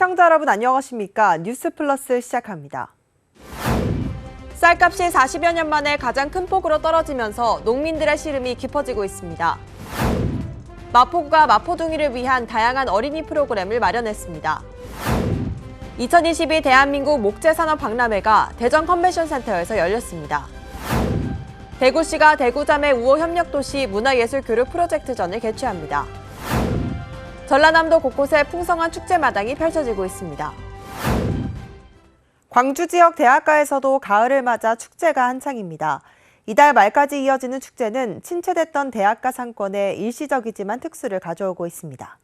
시청자 여러분 안녕하십니까? 뉴스 플러스 시작합니다. 쌀값이 40여 년 만에 가장 큰 폭으로 떨어지면서 농민들의 시름이 깊어지고 있습니다. 마포구가 마포둥이를 위한 다양한 어린이 프로그램을 마련했습니다. 2022 대한민국 목재산업 박람회가 대전 컨벤션센터에서 열렸습니다. 대구시가 대구자매 우호 협력도시 문화예술교류 프로젝트전을 개최합니다. 전라남도 곳곳에 풍성한 축제마당이 펼쳐지고 있습니다. 광주 지역 대학가에서도 가을을 맞아 축제가 한창입니다. 이달 말까지 이어지는 축제는 침체됐던 대학가 상권에 일시적이지만 특수를 가져오고 있습니다.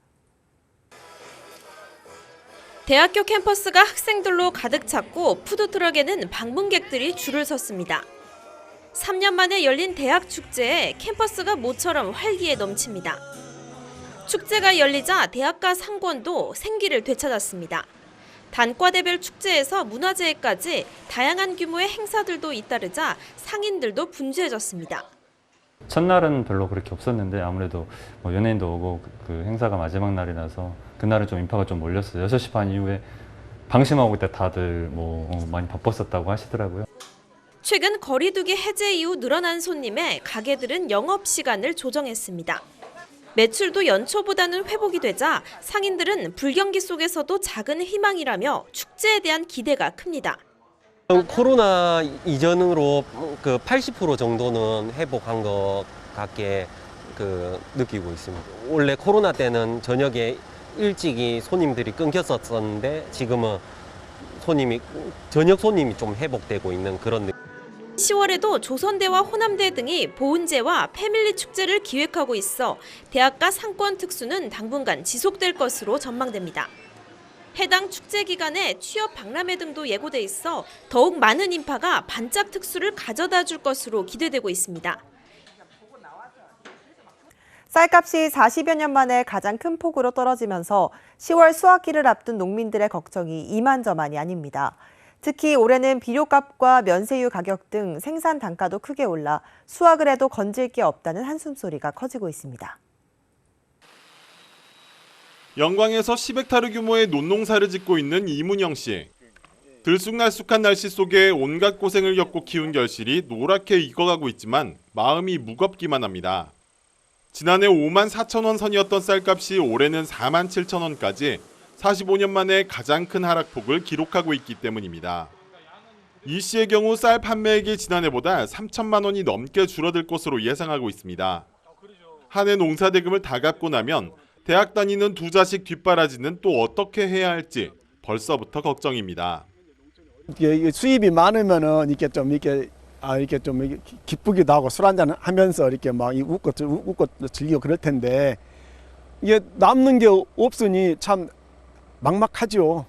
대학교 캠퍼스가 학생들로 가득 찼고 푸드트럭에는 방문객들이 줄을 섰습니다. 3년 만에 열린 대학 축제에 캠퍼스가 모처럼 활기에 넘칩니다. 축제가 열리자 대학가 상권도 생기를 되찾았습니다. 단과대별 축제에서 문화재까지 다양한 규모의 행사들도 잇따르자 상인들도 분주해졌습니다. 첫날은 별로 그렇게 없었는데 아무래도 연예인도 오고 그 행사가 마지막 날이라서 그날은 좀 인파가 좀 몰렸어요. 6시 반 이후에 방심하고 그때 다들 많이 바빴었다고 하시더라고요. 최근 거리두기 해제 이후 늘어난 손님에 가게들은 영업시간을 조정했습니다. 매출도 연초보다는 회복이 되자 상인들은 불경기 속에서도 작은 희망이라며 축제에 대한 기대가 큽니다. 코로나 이전으로 그 80% 정도는 회복한 것 같게 느끼고 있습니다. 원래 코로나 때는 저녁에 일찍이 손님들이 끊겼었는데 지금은 저녁 손님이 좀 회복되고 있는 그런 느낌. 10월에도 조선대와 호남대 등이 보은제와 패밀리 축제를 기획하고 있어 대학가 상권 특수는 당분간 지속될 것으로 전망됩니다. 해당 축제 기간에 취업 박람회 등도 예고돼 있어 더욱 많은 인파가 반짝 특수를 가져다 줄 것으로 기대되고 있습니다. 쌀값이 40여 년 만에 가장 큰 폭으로 떨어지면서 10월 수확기를 앞둔 농민들의 걱정이 이만저만이 아닙니다. 특히 올해는 비료값과 면세유 가격 등 생산 단가도 크게 올라 수확을 해도 건질 게 없다는 한숨소리가 커지고 있습니다. 영광에서 10헥타르 규모의 논농사를 짓고 있는 이문영 씨. 들쑥날쑥한 날씨 속에 온갖 고생을 겪고 키운 결실이 노랗게 익어가고 있지만 마음이 무겁기만 합니다. 지난해 5만 4천 원 선이었던 쌀값이 올해는 4만 7천 원까지 45년 만에 가장 큰 하락폭을 기록하고 있기 때문입니다. 이 씨의 경우 쌀 판매액이 지난해보다 3천만 원이 넘게 줄어들 것으로 예상하고 있습니다. 한 해 농사대금을 다 갚고 나면 대학 다니는 두 자식 뒷바라지는 또 어떻게 해야 할지 벌써부터 걱정입니다. 수입이 많으면은 이렇게 좀 기쁘기도 하고 술 한잔 하면서 이렇게 막 웃고 즐기고 그럴 텐데 이게 남는 게 없으니 참 막막하죠.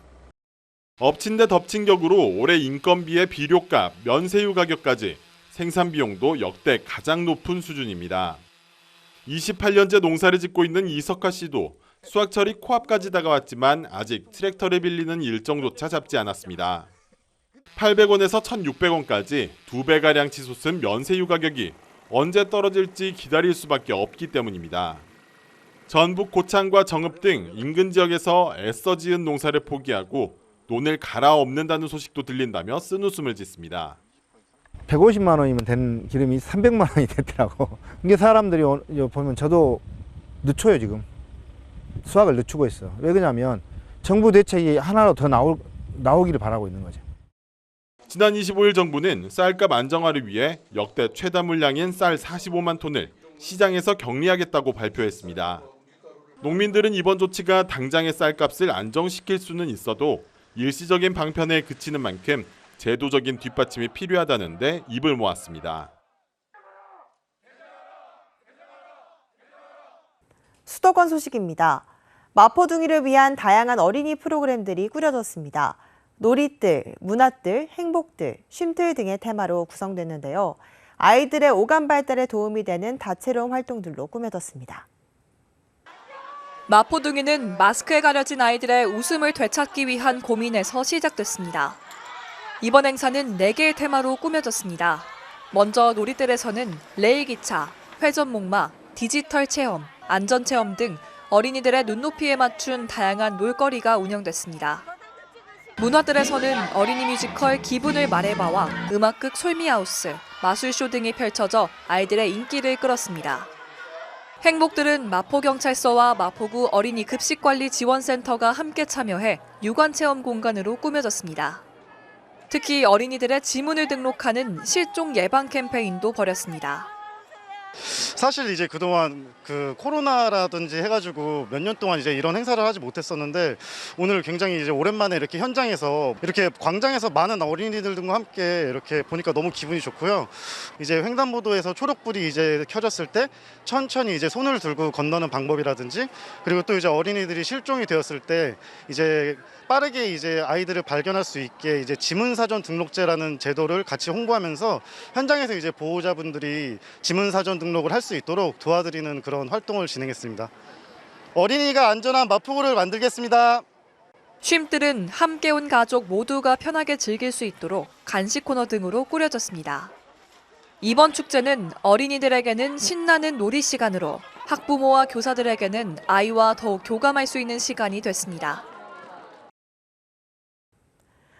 엎친 데 덮친 격으로 올해 인건비의 비료값, 면세유 가격까지 생산 비용도 역대 가장 높은 수준입니다. 28년째 농사를 짓고 있는 이석하 씨도 수확철이 코앞까지 다가왔지만 아직 트랙터를 빌리는 일정조차 잡지 않았습니다. 800원에서 1,600원까지 2배가량 치솟은 면세유 가격이 언제 떨어질지 기다릴 수밖에 없기 때문입니다. 전북 고창과 정읍 등 인근 지역에서 애써 지은 농사를 포기하고 논을 갈아엎는다는 소식도 들린다며 쓴웃음을 짓습니다. 150만 원이면 된 기름이 300만 원이 됐더라고. 이게 사람들이 보면 저도 늦춰요 지금. 수확을 늦추고 있어. 왜 그러냐면 정부 대책이 하나로 더 나오기를 바라고 있는 거죠. 지난 25일 정부는 쌀값 안정화를 위해 역대 최다 물량인 쌀 45만 톤을 시장에서 격리하겠다고 발표했습니다. 농민들은 이번 조치가 당장의 쌀값을 안정시킬 수는 있어도 일시적인 방편에 그치는 만큼 제도적인 뒷받침이 필요하다는데 입을 모았습니다. 수도권 소식입니다. 마포둥이를 위한 다양한 어린이 프로그램들이 꾸려졌습니다. 놀이들, 문화들, 행복들, 쉼들 등의 테마로 구성됐는데요. 아이들의 오감 발달에 도움이 되는 다채로운 활동들로 꾸며졌습니다. 마포둥이는 마스크에 가려진 아이들의 웃음을 되찾기 위한 고민에서 시작됐습니다. 이번 행사는 4개의 테마로 꾸며졌습니다. 먼저 놀이들에서는 레일기차, 회전목마, 디지털 체험, 안전체험 등 어린이들의 눈높이에 맞춘 다양한 놀거리가 운영됐습니다. 문화들에서는 어린이 뮤지컬 기분을 말해봐와 음악극 솔미하우스, 마술쇼 등이 펼쳐져 아이들의 인기를 끌었습니다. 행복들은 마포경찰서와 마포구 어린이 급식관리지원센터가 함께 참여해 유관체험 공간으로 꾸며졌습니다. 특히 어린이들의 지문을 등록하는 실종 예방 캠페인도 벌였습니다. 사실 이제 그동안 그 코로나라든지 해가지고 몇 년 동안 이제 이런 행사를 하지 못했었는데 오늘 굉장히 이제 오랜만에 이렇게 현장에서 이렇게 광장에서 많은 어린이들과 함께 이렇게 보니까 너무 기분이 좋고요. 이제 횡단보도에서 초록불이 이제 켜졌을 때 천천히 이제 손을 들고 건너는 방법이라든지 그리고 또 이제 어린이들이 실종이 되었을 때 이제 빠르게 이제 아이들을 발견할 수 있게 이제 지문사전 등록제라는 제도를 같이 홍보하면서 현장에서 이제 보호자분들이 지문사전 등록을 할 수 있도록 도와드리는 그런 활동을 진행했습니다. 어린이가 안전한 마포구를 만들겠습니다. 쉼들은 함께 온 가족 모두가 편하게 즐길 수 있도록 간식 코너 등으로 꾸려졌습니다. 이번 축제는 어린이들에게는 신나는 놀이 시간으로 학부모와 교사들에게는 아이와 더욱 교감할 수 있는 시간이 됐습니다.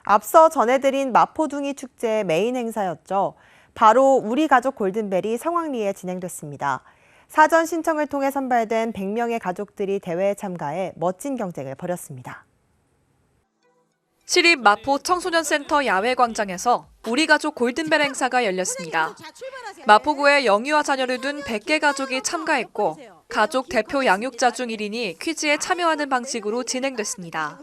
앞서 전해드린 마포둥이 축제의 메인 행사였죠. 바로 우리 가족 골든벨이 성황리에 진행됐습니다. 사전 신청을 통해 선발된 100명의 가족들이 대회에 참가해 멋진 경쟁을 벌였습니다. 시립 마포 청소년센터 야외광장에서 우리 가족 골든벨 행사가 열렸습니다. 마포구에 영유아 자녀를 둔 100개 가족이 참가했고 가족 대표 양육자 중 1인이 퀴즈에 참여하는 방식으로 진행됐습니다.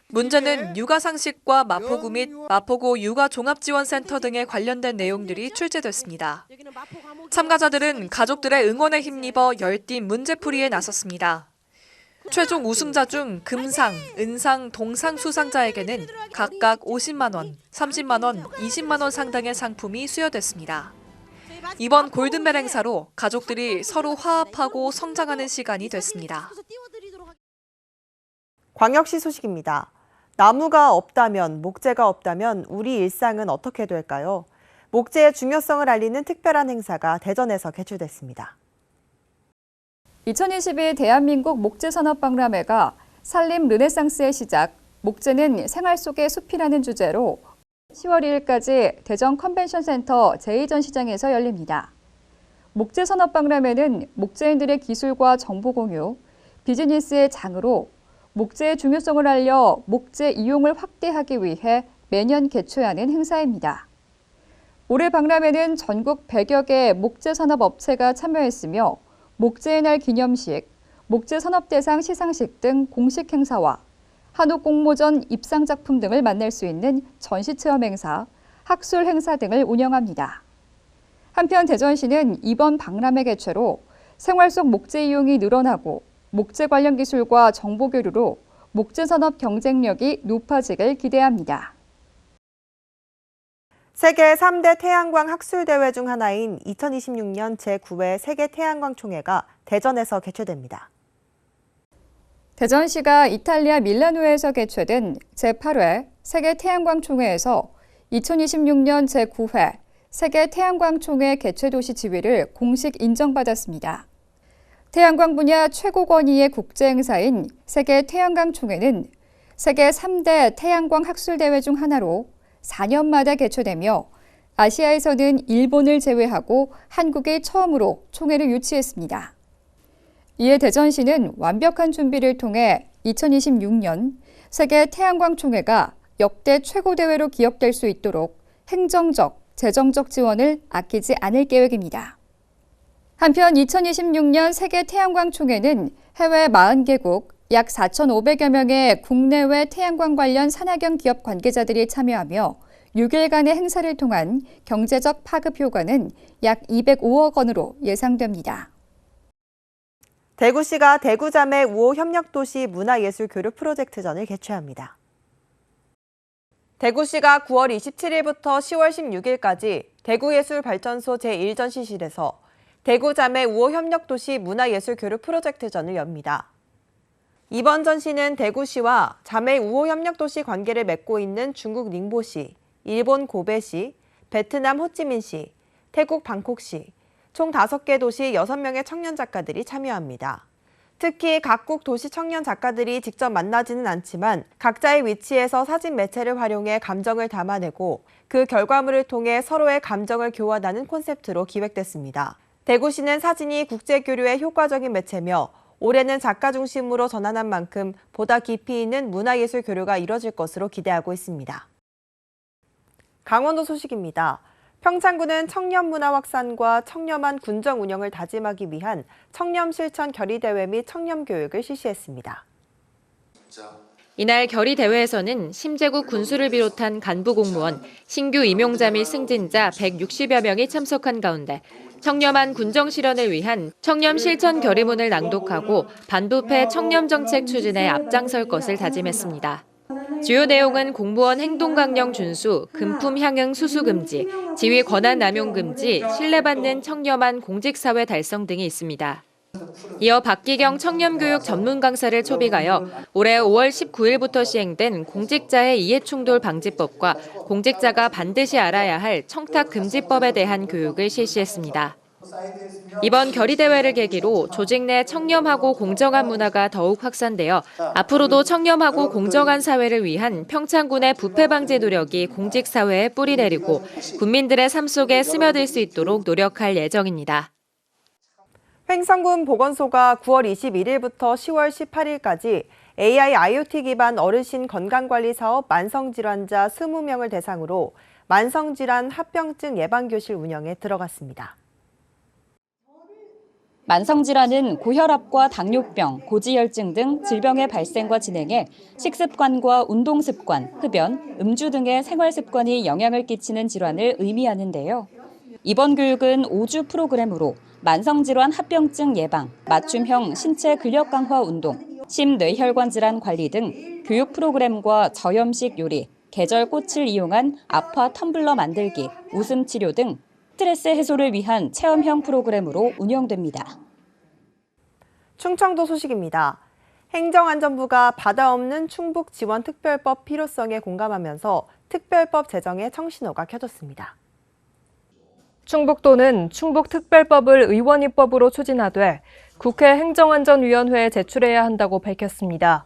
문제는 육아상식과 마포구 및 마포구 육아종합지원센터 등에 관련된 내용들이 출제됐습니다. 참가자들은 가족들의 응원에 힘입어 열띤 문제풀이에 나섰습니다. 최종 우승자 중 금상, 은상, 동상 수상자에게는 각각 50만 원, 30만 원, 20만 원 상당의 상품이 수여됐습니다. 이번 골든벨 행사로 가족들이 서로 화합하고 성장하는 시간이 됐습니다. 광역시 소식입니다. 나무가 없다면, 목재가 없다면 우리 일상은 어떻게 될까요? 목재의 중요성을 알리는 특별한 행사가 대전에서 개최됐습니다. 2022 대한민국 목재산업박람회가 산림 르네상스의 시작, 목재는 생활 속의 숲이라는 주제로 10월 2일까지 대전 컨벤션센터 제2전시장에서 열립니다. 목재산업박람회는 목재인들의 기술과 정보 공유, 비즈니스의 장으로 목재의 중요성을 알려 목재 이용을 확대하기 위해 매년 개최하는 행사입니다. 올해 박람회는 전국 100여 개 목재산업업체가 참여했으며 목재의 날 기념식, 목재산업대상 시상식 등 공식 행사와 한옥 공모전 입상작품 등을 만날 수 있는 전시체험 행사, 학술 행사 등을 운영합니다. 한편 대전시는 이번 박람회 개최로 생활 속 목재 이용이 늘어나고 목재 관련 기술과 정보 교류로 목재산업 경쟁력이 높아지길 기대합니다. 세계 3대 태양광 학술대회 중 하나인 2026년 제9회 세계 태양광 총회가 대전에서 개최됩니다. 대전시가 이탈리아 밀라노에서 개최된 제8회 세계 태양광 총회에서 2026년 제9회 세계 태양광 총회 개최 도시 지위를 공식 인정받았습니다. 태양광 분야 최고 권위의 국제 행사인 세계 태양광 총회는 세계 3대 태양광 학술대회 중 하나로 4년마다 개최되며 아시아에서는 일본을 제외하고 한국이 처음으로 총회를 유치했습니다. 이에 대전시는 완벽한 준비를 통해 2026년 세계 태양광 총회가 역대 최고 대회로 기억될 수 있도록 행정적, 재정적 지원을 아끼지 않을 계획입니다. 한편 2026년 세계 태양광 총회는 해외 40개국 약 4,500여 명의 국내외 태양광 관련 산학연 기업 관계자들이 참여하며 6일간의 행사를 통한 경제적 파급 효과는 약 205억 원으로 예상됩니다. 대구시가 대구자매 우호 협력도시 문화예술교류 프로젝트전을 개최합니다. 대구시가 9월 27일부터 10월 16일까지 대구예술발전소 제1전시실에서 대구자매 우호 협력도시 문화예술교류 프로젝트전을 엽니다. 이번 전시는 대구시와 자매 우호 협력도시 관계를 맺고 있는 중국 닝보시, 일본 고베시, 베트남 호찌민시, 태국 방콕시, 총 5개 도시 6명의 청년 작가들이 참여합니다. 특히 각국 도시 청년 작가들이 직접 만나지는 않지만 각자의 위치에서 사진 매체를 활용해 감정을 담아내고 그 결과물을 통해 서로의 감정을 교환하는 콘셉트로 기획됐습니다. 대구시는 사진이 국제교류의 효과적인 매체며 올해는 작가 중심으로 전환한 만큼 보다 깊이 있는 문화예술 교류가 이뤄질 것으로 기대하고 있습니다. 강원도 소식입니다. 평창군은 청년문화 확산과 청렴한 군정 운영을 다짐하기 위한 청렴 실천 결의대회 및 청렴교육을 실시했습니다. 이날 결의대회에서는 심재국 군수를 비롯한 간부 공무원, 신규 임용자 및 승진자 160여 명이 참석한 가운데 청렴한 군정 실현을 위한 청렴 실천 결의문을 낭독하고 반부패 청렴 정책 추진에 앞장설 것을 다짐했습니다. 주요 내용은 공무원 행동 강령 준수, 금품 향응 수수 금지, 지위 권한 남용 금지, 신뢰받는 청렴한 공직사회 달성 등이 있습니다. 이어 박기경 청렴교육 전문 강사를 초빙하여 올해 5월 19일부터 시행된 공직자의 이해충돌 방지법과 공직자가 반드시 알아야 할 청탁금지법에 대한 교육을 실시했습니다. 이번 결의대회를 계기로 조직 내 청렴하고 공정한 문화가 더욱 확산되어 앞으로도 청렴하고 공정한 사회를 위한 평창군의 부패 방지 노력이 공직사회에 뿌리 내리고 국민들의 삶 속에 스며들 수 있도록 노력할 예정입니다. 횡성군 보건소가 9월 21일부터 10월 18일까지 AI IoT 기반 어르신 건강관리 사업 만성질환자 20명을 대상으로 만성질환 합병증 예방교실 운영에 들어갔습니다. 만성질환은 고혈압과 당뇨병, 고지혈증 등 질병의 발생과 진행에 식습관과 운동습관, 흡연, 음주 등의 생활습관이 영향을 끼치는 질환을 의미하는데요. 이번 교육은 5주 프로그램으로 만성질환 합병증 예방, 맞춤형 신체 근력 강화 운동, 심뇌혈관 질환 관리 등 교육 프로그램과 저염식 요리, 계절 꽃을 이용한 아파 텀블러 만들기, 웃음 치료 등 스트레스 해소를 위한 체험형 프로그램으로 운영됩니다. 충청도 소식입니다. 행정안전부가 바다 없는 충북 지원특별법 필요성에 공감하면서 특별법 제정에 청신호가 켜졌습니다. 충북도는 충북특별법을 의원 입법으로 추진하되 국회 행정안전위원회에 제출해야 한다고 밝혔습니다.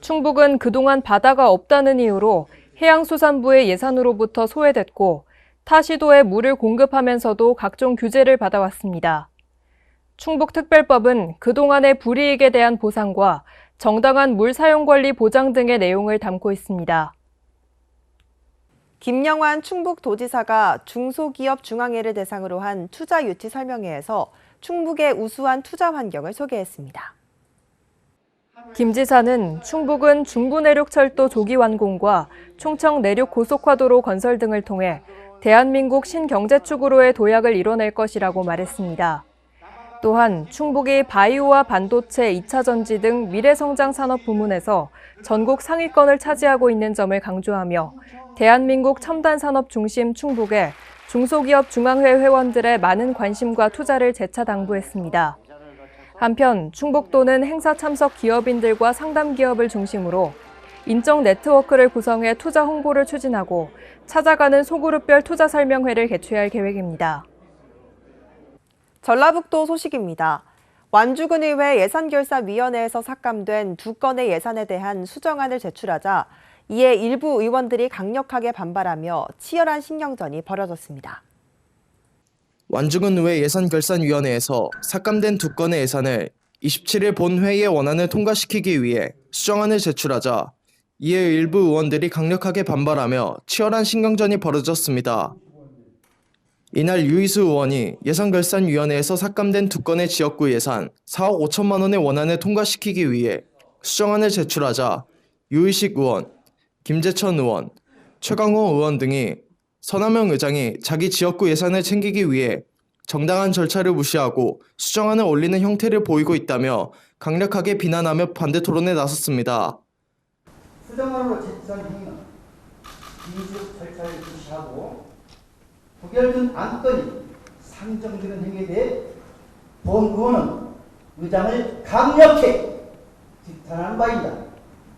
충북은 그동안 바다가 없다는 이유로 해양수산부의 예산으로부터 소외됐고 타 시도에 물을 공급하면서도 각종 규제를 받아왔습니다. 충북특별법은 그동안의 불이익에 대한 보상과 정당한 물 사용 관리 보장 등의 내용을 담고 있습니다. 김영환 충북도지사가 중소기업 중앙회를 대상으로 한 투자 유치 설명회에서 충북의 우수한 투자 환경을 소개했습니다. 김 지사는 충북은 중부내륙철도 조기 완공과 충청 내륙 고속화도로 건설 등을 통해 대한민국 신경제축으로의 도약을 이뤄낼 것이라고 말했습니다. 또한 충북이 바이오와 반도체, 2차 전지 등 미래성장 산업 부문에서 전국 상위권을 차지하고 있는 점을 강조하며 대한민국 첨단 산업 중심 충북에 중소기업 중앙회 회원들의 많은 관심과 투자를 재차 당부했습니다. 한편 충북도는 행사 참석 기업인들과 상담 기업을 중심으로 인적 네트워크를 구성해 투자 홍보를 추진하고 찾아가는 소그룹별 투자 설명회를 개최할 계획입니다. 전라북도 소식입니다. 완주군의회 예산결산위원회에서 삭감된 2건의 예산에 대한 수정안을 제출하자 이에 일부 의원들이 강력하게 반발하며 치열한 신경전이 벌어졌습니다. 완주군의회 예산결산위원회에서 삭감된 2건의 예산을 27일 본회의의 원안을 통과시키기 위해 수정안을 제출하자 이에 일부 의원들이 강력하게 반발하며 치열한 신경전이 벌어졌습니다. 이날 유희수 의원이 예산결산위원회에서 삭감된 2건의 지역구 예산 4억 5천만 원의 원안을 통과시키기 위해 수정안을 제출하자 유희식 의원, 김재천 의원, 최강호 의원 등이 서남영 의장이 자기 지역구 예산을 챙기기 위해 정당한 절차를 무시하고 수정안을 올리는 형태를 보이고 있다며 강력하게 비난하며 반대 토론에 나섰습니다. 수정안으로 제출한 행위는 민주적 절차를 무시하고 부결된 안건이 상정되는 행위에 대해 본 의원은 의장을 강력히 비판하는 바입니다.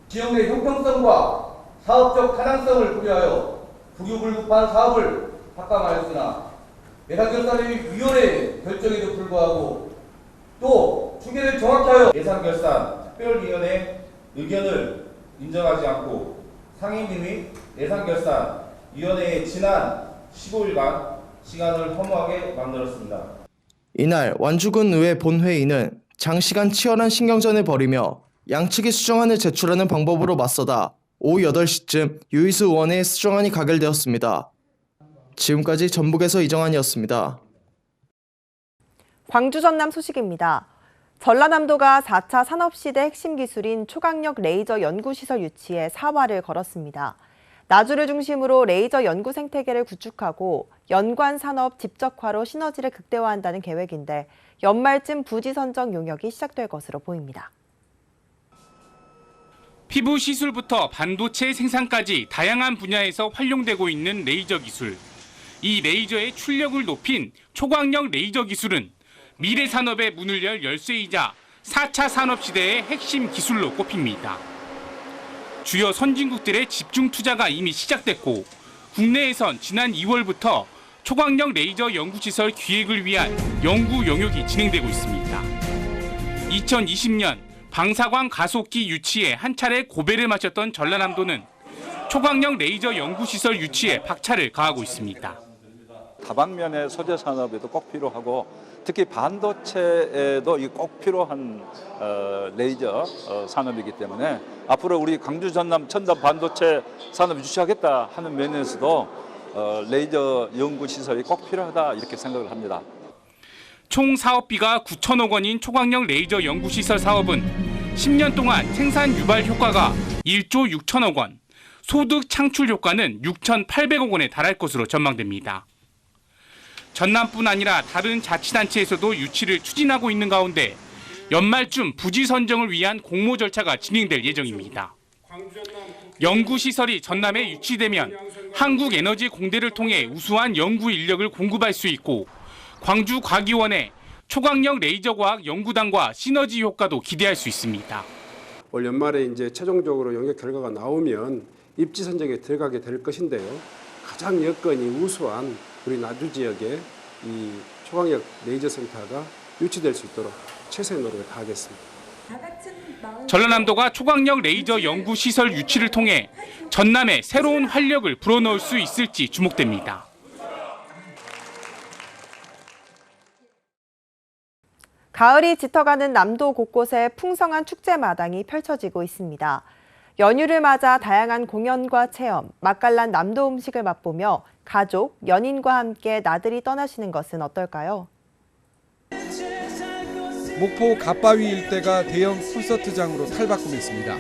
지역 내 형평성과 사업적 타당성을 고려하여 부유불급한 사업을 삭감하였으나 예산결산위원회 결정에도 불구하고 또 추계를 정확히 하여 예산결산 특별위원회 의견을 인정하지 않고 상임위 예산결산위원회의 지난 15일간 시간을 허무하게 만들었습니다. 이날 완주군 의회 본회의는 장시간 치열한 신경전을 벌이며 양측이 수정안을 제출하는 방법으로 맞서다 오후 8시쯤 유희수 의원의 수정안이 가결되었습니다. 지금까지 전북에서 이정환이었습니다. 광주 전남 소식입니다. 전라남도가 4차 산업시대 핵심 기술인 초강력 레이저 연구시설 유치에 사활을 걸었습니다. 나주를 중심으로 레이저 연구 생태계를 구축하고 연관 산업 집적화로 시너지를 극대화한다는 계획인데 연말쯤 부지 선정 용역이 시작될 것으로 보입니다. 피부 시술부터 반도체 생산까지 다양한 분야에서 활용되고 있는 레이저 기술. 이 레이저의 출력을 높인 초광력 레이저 기술은 미래 산업의 문을 열 열쇠이자 4차 산업시대의 핵심 기술로 꼽힙니다. 주요 선진국들의 집중 투자가 이미 시작됐고 국내에선 지난 2월부터 초광력 레이저 연구시설 기획을 위한 연구 용역이 진행되고 있습니다. 2020년 방사광 가속기 유치에 한 차례 고배를 마쳤던 전라남도는 초광력 레이저 연구시설 유치에 박차를 가하고 있습니다. 다방면의 소재 산업에도 꼭 필요하고 특히 반도체에도 꼭 필요한 레이저 산업이기 때문에 앞으로 우리 광주 전남 첨단 반도체 산업 유치하겠다 하는 면에서도 레이저 연구 시설이 꼭 필요하다 이렇게 생각을 합니다. 총 사업비가 9천억 원인 초광력 레이저 연구시설 사업은 10년 동안 생산 유발 효과가 1조 6천억 원, 소득 창출 효과는 6,800억 원에 달할 것으로 전망됩니다. 전남뿐 아니라 다른 자치단체에서도 유치를 추진하고 있는 가운데 연말쯤 부지 선정을 위한 공모 절차가 진행될 예정입니다. 연구시설이 전남에 유치되면 한국에너지공대를 통해 우수한 연구 인력을 공급할 수 있고 광주과기원의 초광력 레이저과학 연구단과 시너지 효과도 기대할 수 있습니다. 올 연말에 이제 최종적으로 용역 결과가 나오면 입지 선정에 들어가게 될 것인데요. 가장 여건이 우수한 우리 나주 지역에 이 초광력 레이저 센터가 유치될 수 있도록 최선의 노력을 다하겠습니다. 전라남도가 초광력 레이저 연구 시설 유치를 통해 전남에 새로운 활력을 불어넣을 수 있을지 주목됩니다. 가을이 짙어가는 남도 곳곳에 풍성한 축제 마당이 펼쳐지고 있습니다. 연휴를 맞아 다양한 공연과 체험, 맛깔난 남도 음식을 맛보며 가족, 연인과 함께 나들이 떠나시는 것은 어떨까요? 목포 갓바위 일대가 대형 콘서트장으로 탈바꿈했습니다.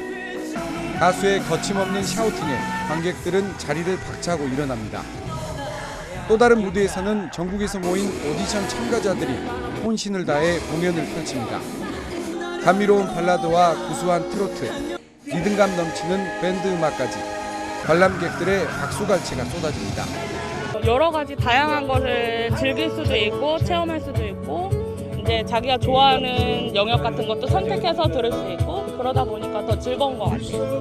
가수의 거침없는 샤우팅에 관객들은 자리를 박차고 일어납니다. 또 다른 무대에서는 전국에서 모인 오디션 참가자들이 혼신을 다해 공연을 펼칩니다. 감미로운 발라드와 구수한 트로트, 리듬감 넘치는 밴드 음악까지 관람객들의 박수갈채가 쏟아집니다. 여러 가지 다양한 것을 즐길 수도 있고 체험할 수도 있고 이제 자기가 좋아하는 영역 같은 것도 선택해서 들을 수 있고 그러다 보니까 더 즐거운 것 같아요.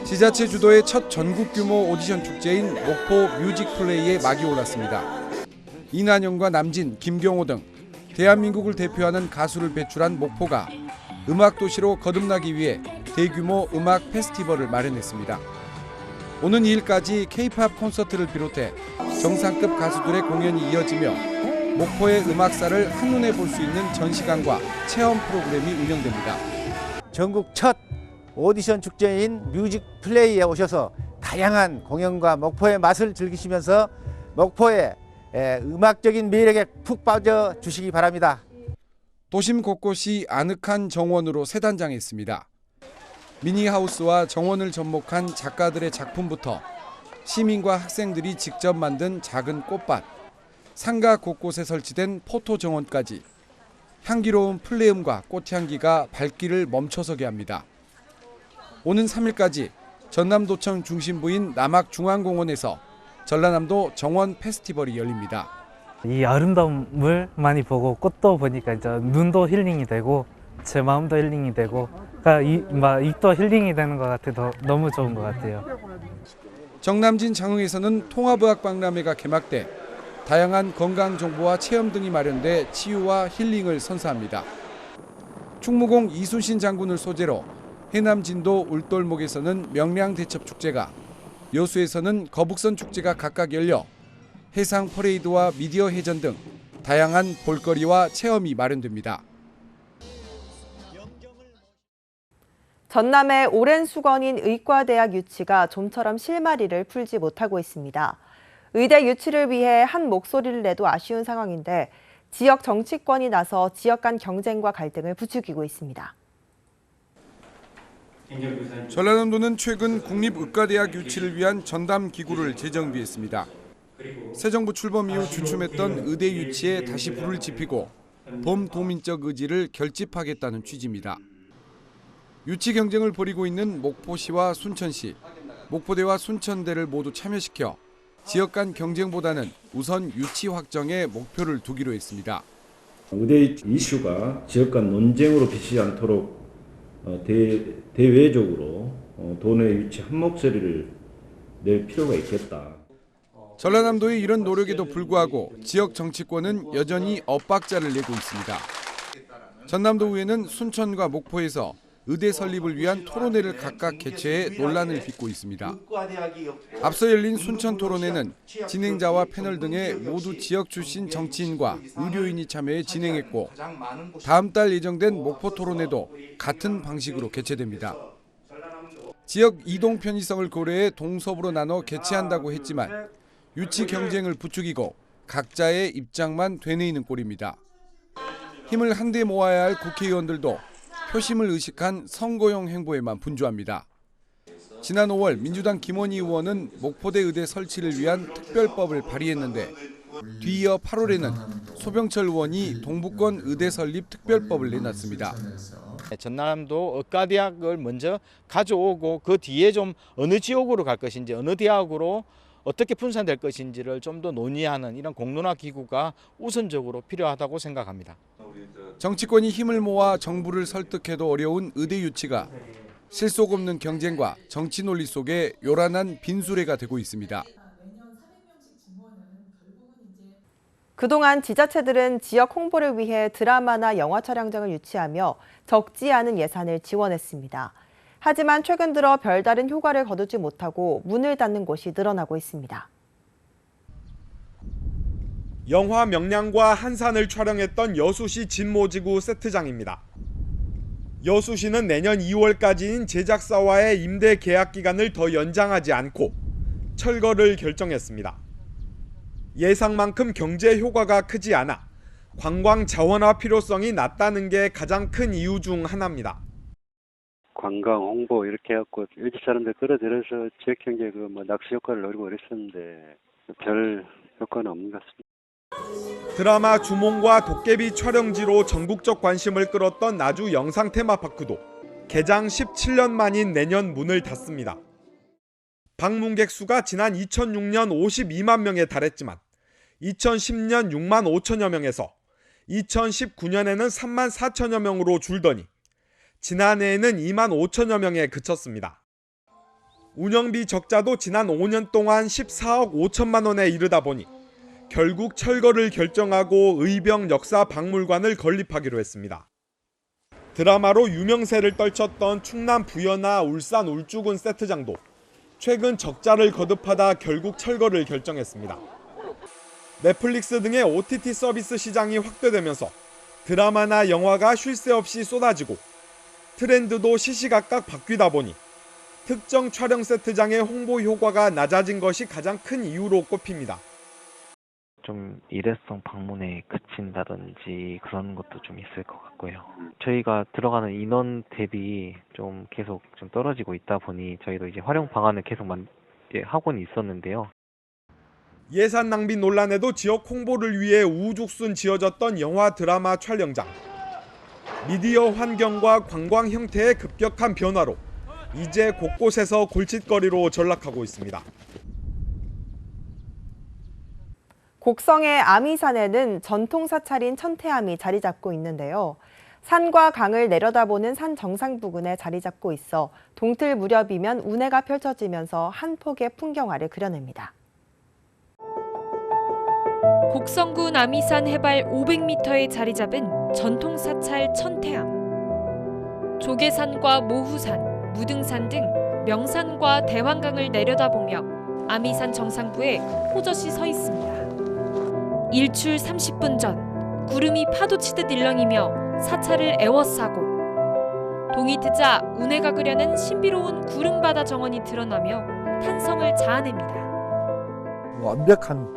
지자체 주도의 첫 전국 규모 오디션 축제인 목포 뮤직플레이에 막이 올랐습니다. 이난영과 남진, 김경호 등 대한민국을 대표하는 가수를 배출한 목포가 음악 도시로 거듭나기 위해 대규모 음악 페스티벌을 마련했습니다. 오는 2일까지 K-팝 콘서트를 비롯해 정상급 가수들의 공연이 이어지며 목포의 음악사를 한눈에 볼 수 있는 전시관과 체험 프로그램이 운영됩니다. 전국 첫 오디션 축제인 뮤직 플레이에 오셔서 다양한 공연과 목포의 맛을 즐기시면서 목포의 음악적인 매력에 푹 빠져 주시기 바랍니다. 도심 곳곳이 아늑한 정원으로 새단장했습니다. 미니하우스와 정원을 접목한 작가들의 작품부터 시민과 학생들이 직접 만든 작은 꽃밭, 상가 곳곳에 설치된 포토 정원까지 향기로운 플레음과 꽃향기가 발길을 멈춰서게 합니다. 오는 3일까지 전남도청 중심부인 남학중앙공원에서 전라남도 정원 페스티벌이 열립니다. 이 아름다움을 많이 보고 꽃도 보니까 이제 눈도 힐링이 되고 제 마음도 힐링이 되고 그러니까 입도 힐링이 되는 것 같아서 너무 좋은 것 같아요. 정남진 장흥에서는 통합의학 박람회가 개막돼 다양한 건강 정보와 체험 등이 마련돼 치유와 힐링을 선사합니다. 충무공 이순신 장군을 소재로 해남 진도 울돌목에서는 명량대첩축제가, 여수에서는 거북선 축제가 각각 열려 해상 퍼레이드와 미디어 회전 등 다양한 볼거리와 체험이 마련됩니다. 전남의 오랜 수건인 의과대학 유치가 좀처럼 실마리를 풀지 못하고 있습니다. 의대 유치를 위해 한 목소리를 내도 아쉬운 상황인데 지역 정치권이 나서 지역 간 경쟁과 갈등을 부추기고 있습니다. 전라남도는 최근 국립의과대학 유치를 위한 전담 기구를 재정비했습니다. 새 정부 출범 이후 주춤했던 의대 유치에 다시 불을 지피고 범도민적 의지를 결집하겠다는 취지입니다. 유치 경쟁을 벌이고 있는 목포시와 순천시, 목포대와 순천대를 모두 참여시켜 지역 간 경쟁보다는 우선 유치 확정에 목표를 두기로 했습니다. 의대 이슈가 지역 간 논쟁으로 비치지 않도록 대외적으로 도내 유치 한 목소리를 낼 필요가 있겠다. 전라남도의 이런 노력에도 불구하고 지역 정치권은 여전히 엇박자를 내고 있습니다. 전남도의회는 순천과 목포에서 의대 설립을 위한 토론회를 각각 개최해 논란을 빚고 있습니다. 앞서 열린 순천 토론회는 진행자와 패널 등의 모두 지역 출신 정치인과 의료인이 참여해 진행했고, 다음 달 예정된 목포 토론회도 같은 방식으로 개최됩니다. 지역 이동 편의성을 고려해 동섭으로 나눠 개최한다고 했지만 유치 경쟁을 부추기고 각자의 입장만 되뇌이는 꼴입니다. 힘을 한데 모아야 할 국회의원들도 표심을 의식한 선거용 행보에만 분주합니다. 지난 5월 민주당 김원희 의원은 목포대 의대 설치를 위한 특별법을 발의했는데 뒤이어 8월에는 소병철 의원이 동부권 의대 설립 특별법을 내놨습니다. 전남도 의과대학을 먼저 가져오고 그 뒤에 좀 어느 지역으로 갈 것인지, 어느 대학으로 어떻게 분산될 것인지를 좀 더 논의하는 이런 공론화 기구가 우선적으로 필요하다고 생각합니다. 정치권이 힘을 모아 정부를 설득해도 어려운 의대 유치가 실속 없는 경쟁과 정치 논리 속에 요란한 빈수레가 되고 있습니다. 그동안 지자체들은 지역 홍보를 위해 드라마나 영화 촬영장을 유치하며 적지 않은 예산을 지원했습니다. 하지만 최근 들어 별다른 효과를 거두지 못하고 문을 닫는 곳이 늘어나고 있습니다. 영화 명량과 한산을 촬영했던 여수시 진모지구 세트장입니다. 여수시는 내년 2월까지인 제작사와의 임대 계약 기간을 더 연장하지 않고 철거를 결정했습니다. 예상만큼 경제 효과가 크지 않아 관광 자원화 필요성이 낮다는 게 가장 큰 이유 중 하나입니다. 관광 홍보 이렇게 해갖고 일지 사람들 끌어들여서 지역 경제 낚시 효과를 노리고 그랬었는데 별 효과는 없는 것 같습니다. 드라마 주몽과 도깨비 촬영지로 전국적 관심을 끌었던 나주 영상 테마파크도 개장 17년 만인 내년 문을 닫습니다. 방문객 수가 지난 2006년 52만 명에 달했지만 2010년 6만 5천여 명에서 2019년에는 3만 4천여 명으로 줄더니 지난해에는 2만 5천여 명에 그쳤습니다. 운영비 적자도 지난 5년 동안 14억 5천만 원에 이르다 보니 결국 철거를 결정하고 의병 역사 박물관을 건립하기로 했습니다. 드라마로 유명세를 떨쳤던 충남 부여나 울산 울주군 세트장도 최근 적자를 거듭하다 결국 철거를 결정했습니다. 넷플릭스 등의 OTT 서비스 시장이 확대되면서 드라마나 영화가 쉴 새 없이 쏟아지고 트렌드도 시시각각 바뀌다 보니 특정 촬영 세트장의 홍보 효과가 낮아진 것이 가장 큰 이유로 꼽힙니다. 좀 일회성 방문에 그친다든지 그런 것도 좀 있을 것 같고요. 저희가 들어가는 인원 대비 좀 계속 좀 떨어지고 있다 보니 저희도 이제 활용 방안을 계속 하고는 있었는데요. 예산 낭비 논란에도 지역 홍보를 위해 우후죽순 지어졌던 영화 드라마 촬영장. 미디어 환경과 관광 형태의 급격한 변화로 이제 곳곳에서 골칫거리로 전락하고 있습니다. 곡성의 아미산에는 전통 사찰인 천태암이 자리 잡고 있는데요. 산과 강을 내려다보는 산 정상 부근에 자리 잡고 있어 동틀 무렵이면 운해가 펼쳐지면서 한 폭의 풍경화를 그려냅니다. 곡성군 아미산 해발 500m에 자리 잡은 전통 사찰 천태암. 조계산과 모후산, 무등산 등 명산과 대환강을 내려다보며 아미산 정상부에 호젓이 서 있습니다. 일출 30분 전 구름이 파도치듯 일렁이며 사찰을 에워싸고 동이 트자 운해가 그려낸 신비로운 구름바다 정원이 드러나며 탄성을 자아냅니다. 완벽한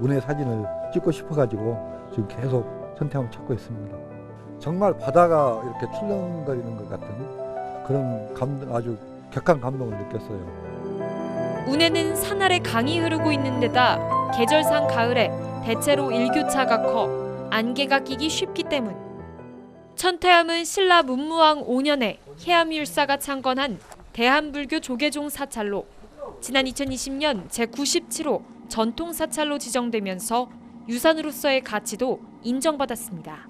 운해 사진을 찍고 싶어가지고 지금 계속 천태함을 찾고 있습니다. 정말 바다가 이렇게 출렁거리는 것 같은 그런 아주 격한 감동을 느꼈어요. 운해는 산 아래 강이 흐르고 있는 데다 계절상 가을에 대체로 일교차가 커 안개가 끼기 쉽기 때문. 천태함은 신라 문무왕 5년에 해암율사가 창건한 대한불교 조계종 사찰로 지난 2020년 제97호 전통 사찰로 지정되면서 유산으로서의 가치도 인정받았습니다.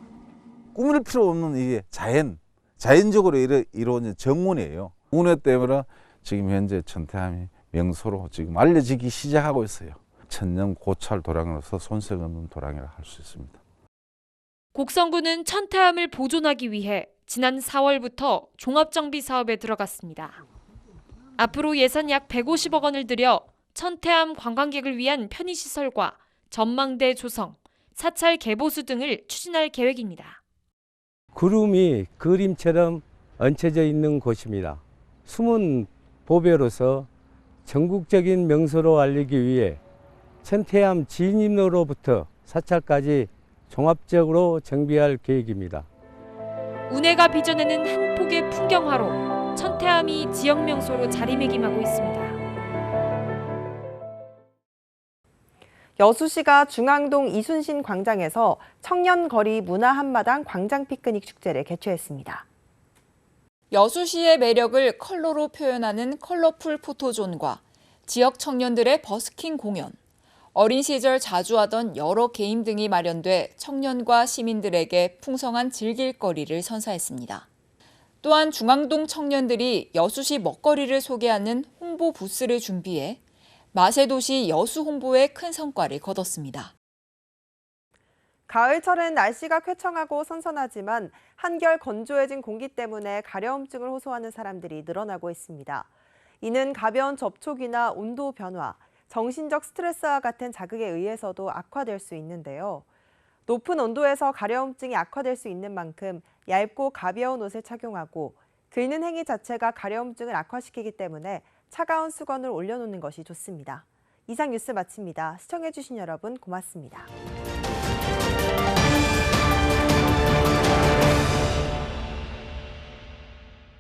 꾸밀 필요 없는 이게 자연적으로 이루어진 정운이에요. 운해 때문에 지금 현재 천태함이 명소로 지금 알려지기 시작하고 있어요. 천년 고찰 도량으로서 손색 없는 도량이라 할 수 있습니다. 곡성군은 천태함을 보존하기 위해 지난 4월부터 종합정비 사업에 들어갔습니다. 앞으로 예산 약 150억 원을 들여 천태함 관광객을 위한 편의시설과 전망대 조성, 사찰 개보수 등을 추진할 계획입니다. 구름이 그림처럼 얹혀져 있는 곳입니다. 숨은 보배로서 전국적인 명소로 알리기 위해 천태함 진입로로부터 사찰까지 종합적으로 정비할 계획입니다. 운해가 빚어내는 한 폭의 풍경화로 천태함이 지역 명소로 자리매김하고 있습니다. 여수시가 중앙동 이순신 광장에서 청년거리 문화 한마당 광장 피크닉 축제를 개최했습니다. 여수시의 매력을 컬러로 표현하는 컬러풀 포토존과 지역 청년들의 버스킹 공연, 어린 시절 자주 하던 여러 게임 등이 마련돼 청년과 시민들에게 풍성한 즐길거리를 선사했습니다. 또한 중앙동 청년들이 여수시 먹거리를 소개하는 홍보 부스를 준비해 맛의 도시 여수 홍보에 큰 성과를 거뒀습니다. 가을철엔 날씨가 쾌청하고 선선하지만 한결 건조해진 공기 때문에 가려움증을 호소하는 사람들이 늘어나고 있습니다. 이는 가벼운 접촉이나 온도 변화, 정신적 스트레스와 같은 자극에 의해서도 악화될 수 있는데요. 높은 온도에서 가려움증이 악화될 수 있는 만큼 얇고 가벼운 옷을 착용하고 긁는 행위 자체가 가려움증을 악화시키기 때문에 차가운 수건을 올려놓는 것이 좋습니다. 이상 뉴스 마칩니다. 시청해주신 여러분 고맙습니다.